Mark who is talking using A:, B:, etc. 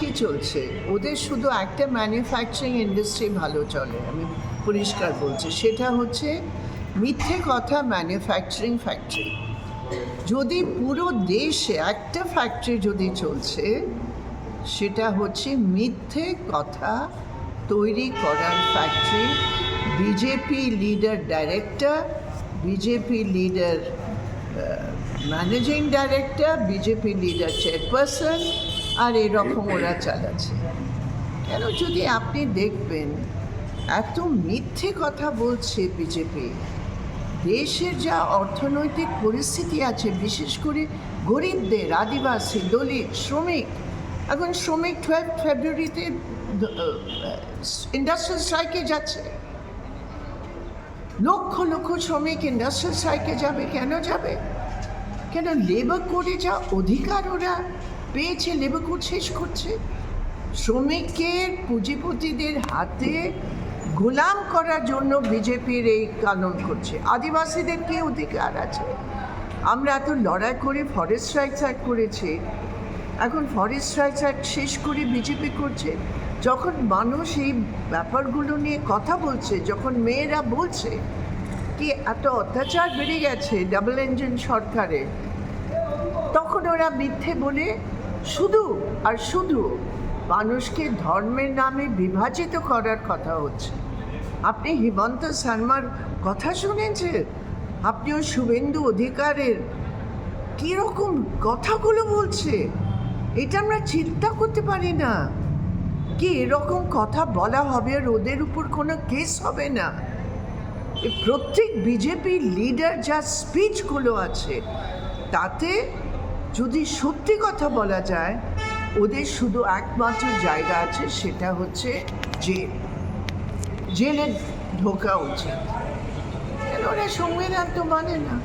A: কি চলছে? ওদের শুধু একটা ম্যানুফ্যাকচারিং ইন্ডাস্ট্রি ভালো চলে, আমি পরিষ্কার বলছি, সেটা হচ্ছে মিথ্যে কথা ম্যানুফ্যাকচারিং ফ্যাক্টরি। যদি পুরো দেশে একটা ফ্যাক্টরি যদি চলছে, সেটা হচ্ছে মিথ্যে কথা তৈরি করার factory. BJP leader director, BJP leader managing director, BJP leader chairperson, আর এরকম ওরা চালাচ্ছে। কেন যদি আপনি দেখবেন এত মিথ্যে কথা বলছে বিজেপি, দেশের যা অর্থনৈতিক পরিস্থিতি আছে, বিশেষ করে গরিবদের, আদিবাসী, দলিত, শ্রমিক, এখন শ্রমিক 12 ফেব্রুয়ারিতে ইন্ডাস্ট্রিয়াল স্ট্রাইকে যাচ্ছে। লক্ষ লক্ষ শ্রমিক ইন্ডাস্ট্রিয়াল স্ট্রাইকে যাবে। কেন যাবে? কেন? লেবার কোডে যা অধিকার ওরা পেয়েছে, লেবার কোড শেষ করছে। শ্রমিকের পুঁজিপতিদের হাতে গোলাম করার জন্য বিজেপির এই কানুন করছে। আদিবাসীদের কি অধিকার আছে? আমরা এত লড়াই করে ফরেস্ট রাইটস অ্যাক্ট করেছি, এখন ফরেস্ট রাইটস অ্যাক্ট শেষ করে বিজেপি করছে। যখন মানুষ এই ব্যাপারগুলো নিয়ে কথা বলছে, যখন মেয়েরা বলছে কি এত অত্যাচার বেড়ে গেছে ডাবল ইঞ্জিন সরকারে, তখন ওরা মিথ্যে বলে শুধু আর শুধু মানুষকে ধর্মের নামে বিভাজিত করার কথা হচ্ছে। আপনি হিমন্ত শর্মার কথা শুনেছেন? আপনি ওই শুভেন্দু অধিকারের কীরকম কথাগুলো বলছে, এটা আমরা চিন্তা করতে পারি না কি এরকম কথা বলা হবে আর ওদের উপর কোনো কেস হবে না। প্রত্যেক বিজেপি লিডার যা স্পিচগুলো আছে, তাতে যদি সত্যি কথা বলা যায়, ওদের শুধু একমাত্র জায়গা আছে, সেটা হচ্ছে জেল। জেলে ঢোকা উচিত। কেন? ওরা সংবিধান তো মানে না।